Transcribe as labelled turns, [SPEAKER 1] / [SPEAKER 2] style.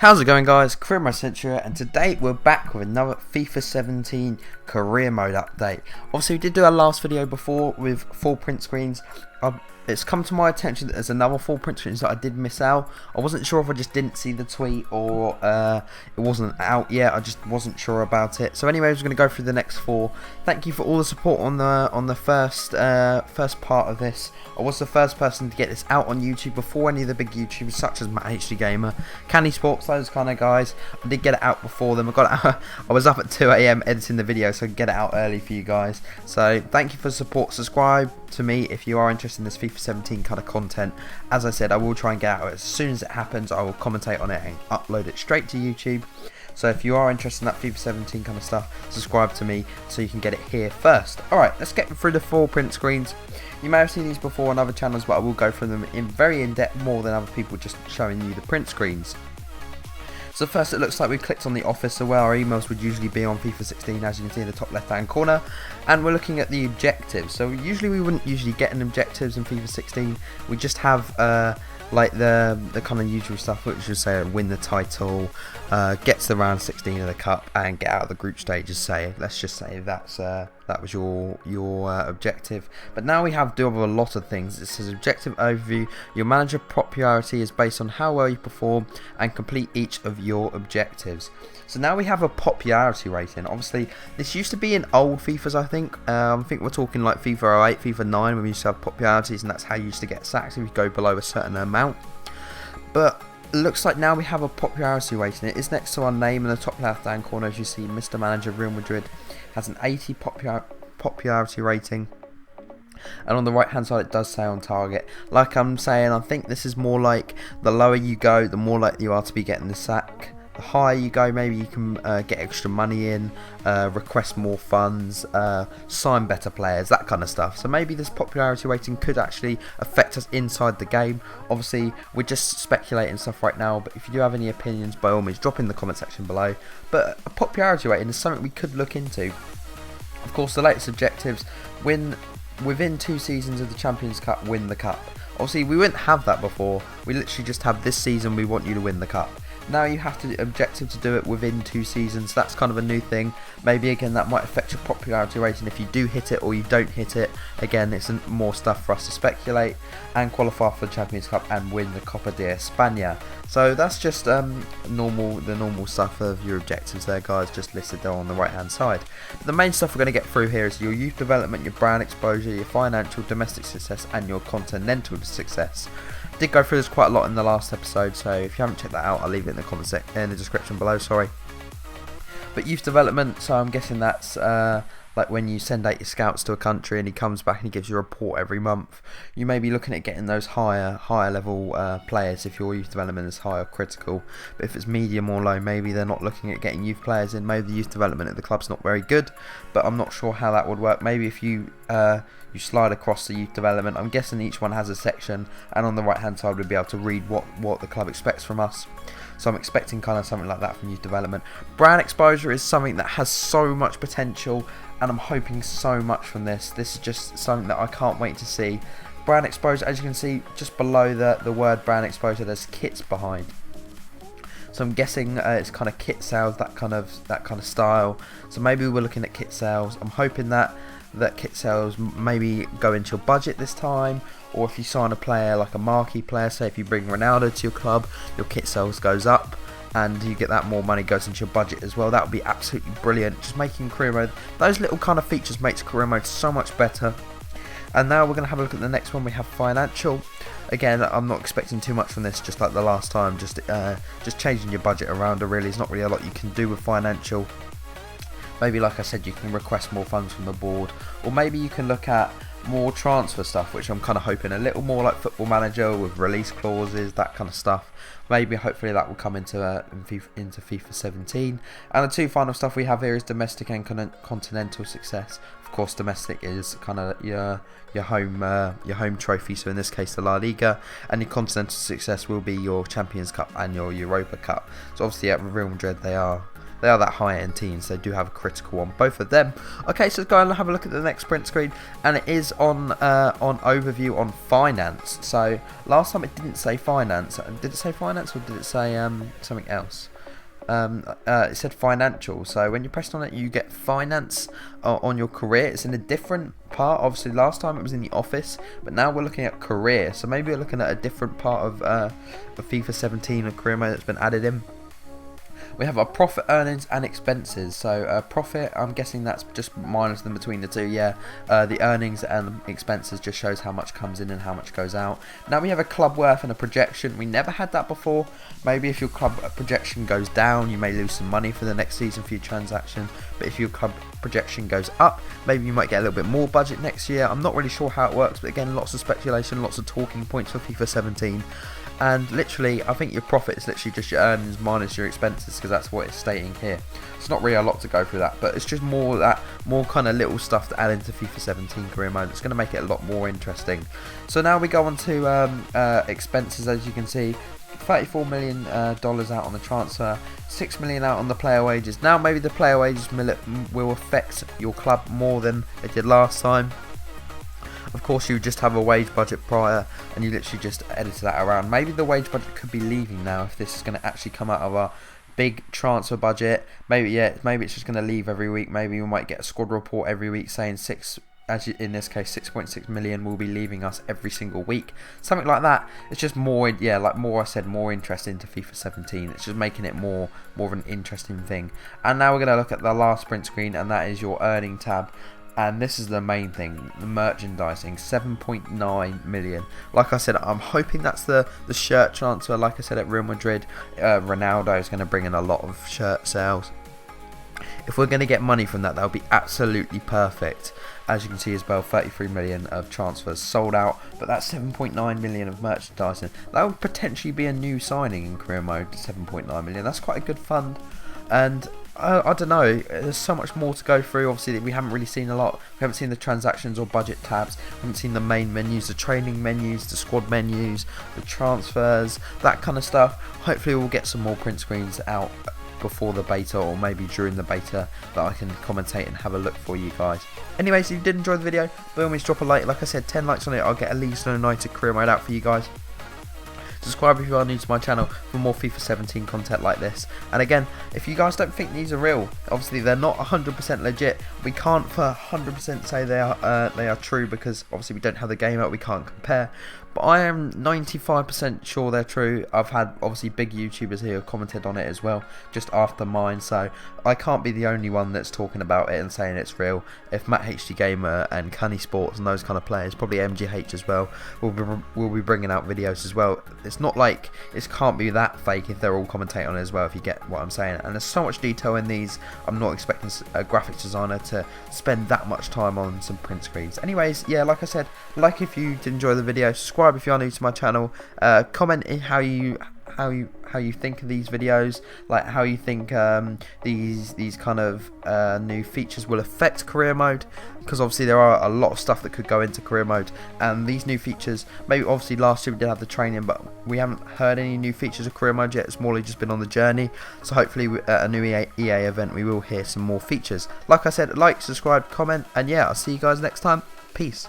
[SPEAKER 1] How's it going, guys? Career Mode Century, and today we're back with another FIFA 17 career mode update. Obviously, we did do our last video before with 4 print screens. It's come to my attention that there's another 4 print screens that I did miss out. I wasn't sure if I just didn't see the tweet or it wasn't out yet. I just wasn't sure about it. So anyways, we're going to go through the next 4. Thank you for all the support on the first part of this. I was the first person to get this out on YouTube before any of the big YouTubers such as Matt HD Gamer, Candy Sports, those kind of guys. I did get it out before them. I was up at 2 AM editing the video, so I could get it out early for you guys. So thank you for the support. Subscribe to me if you are interested in this FIFA 17 kind of content. As I said, I will try and get out as soon as it happens. I will commentate on it and upload it straight to YouTube. So if you are interested in that FIFA 17 kind of stuff, subscribe to me so you can get it here first. Alright, let's get through the 4 print screens. You may have seen these before on other channels, but I will go through them in very in-depth, more than other people just showing you the print screens. So first, it looks like we clicked on the office, so where our emails would usually be on FIFA 16, as you can see in the top left hand corner, and we're looking at the objectives. So usually we wouldn't usually get an objectives in FIFA 16. We just have like the kind of usual stuff, which would say win the title, get to the round 16 of the cup, and get out of the group stages. Let's just say that was your objective. But now we do have a lot of things. It says objective overview. Your manager popularity is based on how well you perform and complete each of your objectives. So now we have a popularity rating. Obviously, this used to be in old FIFAs, I think. I think we're talking like FIFA 08, FIFA 9, when we used to have popularities, and that's how you used to get sacks if you go below a certain amount. But it looks like now we have a popularity rating. It is next to our name in the top left hand corner, as you see. Mr. Manager Real Madrid has an 80 popularity rating. And on the right hand side it does say on target. Like I'm saying, I think this is more like the lower you go, the more likely you are to be getting the sack. The higher you go, maybe you can get extra money in, request more funds, sign better players, that kind of stuff. So maybe this popularity rating could actually affect us inside the game. Obviously, we're just speculating stuff right now, but if you do have any opinions, by all means, drop in the comment section below. But a popularity rating is something we could look into. Of course, the latest objectives: within 2 seasons of the Champions Cup, win the cup. Obviously, we wouldn't have that before. We literally just have this season, we want you to win the cup. Now you have to objective to do it within 2 seasons. That's kind of a new thing. Maybe again that might affect your popularity rating if you do hit it or you don't hit it. Again, it's more stuff for us to speculate. And qualify for the Champions Cup and win the Copa de España. So that's just the normal stuff of your objectives there, guys, just listed there on the right hand side. But the main stuff we're going to get through here is your youth development, your brand exposure, your financial domestic success, and your continental success. I did go through this quite a lot in the last episode, so if you haven't checked that out, I'll leave it in the in the description below. Sorry. But youth development, so I'm guessing that's like when you send out your scouts to a country and he comes back and he gives you a report every month. You may be looking at getting those higher level players if your youth development is high or critical. But if it's medium or low, maybe they're not looking at getting youth players in. Maybe the youth development at the club's not very good, but I'm not sure how that would work. Maybe if you slide across the youth development, I'm guessing each one has a section, and on the right hand side we'll be able to read what the club expects from us. So I'm expecting kind of something like that from youth development. Brand exposure is something that has so much potential, and I'm hoping so much from this. This is just something that I can't wait to see. Brand exposure, as you can see just below the word brand exposure, there's kits behind. So I'm guessing it's kind of kit sales, that kind of style. So maybe we're looking at kit sales. I'm hoping that kit sales maybe go into your budget this time, or if you sign a player like a marquee player, say if you bring Ronaldo to your club, your kit sales goes up and you get that more money goes into your budget as well. That would be absolutely brilliant. Just making career mode, those little kind of features makes career mode so much better. And now we're going to have a look at the next one. We have financial. Again, I'm not expecting too much from this, just like the last time. Just changing your budget around. Really, there's not really a lot you can do with financial. Maybe, like I said, you can request more funds from the board, or maybe you can look at more transfer stuff, which I'm kind of hoping a little more like Football Manager with release clauses, that kind of stuff. Maybe, hopefully, that will come into FIFA 17. And the 2 final stuff we have here is domestic and continental success. Of course, domestic is kind of your home trophy. So in this case, the La Liga, and your continental success will be your Champions Cup and your Europa Cup. So obviously, at Real Madrid, they are that high-end teams. They do have a critical on both of them. Okay, so let's go and have a look at the next print screen, and it is on overview on finance. So last time it didn't say finance. Did it say finance? finance, or did it say something else? It said financial, so when you press on it you get finance on your career. It's in a different part. Obviously last time it was in the office, but now we're looking at career, so maybe we're looking at a different part of the FIFA 17 career mode that's been added in. We have our profit, earnings and expenses. So profit, I'm guessing that's just minus them between the two. Yeah, the earnings and expenses just shows how much comes in and how much goes out. Now we have a club worth and a projection. We never had that before. Maybe if your club projection goes down, you may lose some money for the next season for your transaction. But if your club projection goes up, maybe you might get a little bit more budget next year. I'm not really sure how it works, but again, lots of speculation, lots of talking points for FIFA 17. And literally, I think your profit is literally just your earnings minus your expenses, because that's what it's stating here. It's not really a lot to go through that, but it's just more kind of little stuff to add into FIFA 17 career mode. It's going to make it a lot more interesting. So now we go on to expenses. As you can see, $34 million out on the transfer, $6 million out on the player wages. Now maybe the player wages will affect your club more than it did last time. Of course, you just have a wage budget prior, and you literally just edit that around. Maybe the wage budget could be leaving now if this is going to actually come out of our big transfer budget. Maybe it's just going to leave every week. Maybe we might get a squad report every week saying in this case 6.6 million will be leaving us every single week, something like that. It's just more, more interest into FIFA 17. It's just making it more of an interesting thing. And now we're going to look at the last print screen, and that is your earning tab. And this is the main thing, the merchandising, 7.9 million. Like I said, I'm hoping that's the shirt transfer. Like I said, at Real Madrid, Ronaldo is going to bring in a lot of shirt sales. If we're going to get money from that, that'll be absolutely perfect. As you can see as well, 33 million of transfers sold out, but that's 7.9 million of merchandising. That would potentially be a new signing in career mode, 7.9 million. That's quite a good fund. And I don't know, there's so much more to go through. Obviously we haven't really seen a lot. We haven't seen the transactions or budget tabs, we haven't seen the main menus, the training menus, the squad menus, the transfers, that kind of stuff. Hopefully we'll get some more print screens out before the beta, or maybe during the beta, that I can commentate and have a look for you guys. Anyways, if you did enjoy the video, by all means drop a like. Like I said, 10 likes on it, I'll get a Leeds United career mode out for you guys. Subscribe if you are new to my channel for more FIFA 17 content like this. And again, if you guys don't think these are real, obviously they're not 100% legit. We can't for 100% say they are true, because obviously we don't have the game out, we can't compare. But I am 95% sure they're true. I've had obviously big YouTubers here who have commented on it as well, just after mine, so I can't be the only one that's talking about it and saying it's real. If Matt HD Gamer and Cunny Sports and those kind of players, probably MGH as well, will be bringing out videos as well. It's not like it can't be that fake if they're all commentating on it as well, if you get what I'm saying. And there's so much detail in these, I'm not expecting a graphics designer to spend that much time on some print screens. Anyways, yeah, like I said, like if you did enjoy the video, subscribe if you are new to my channel, comment in how you think of these videos, like how you think these kind of new features will affect career mode, because obviously there are a lot of stuff that could go into career mode, and these new features, maybe obviously last year we did have the training, but we haven't heard any new features of career mode yet. It's more just been on the journey, so hopefully at a new EA event we will hear some more features. Like I said, like, subscribe, comment, and yeah, I'll see you guys next time. Peace.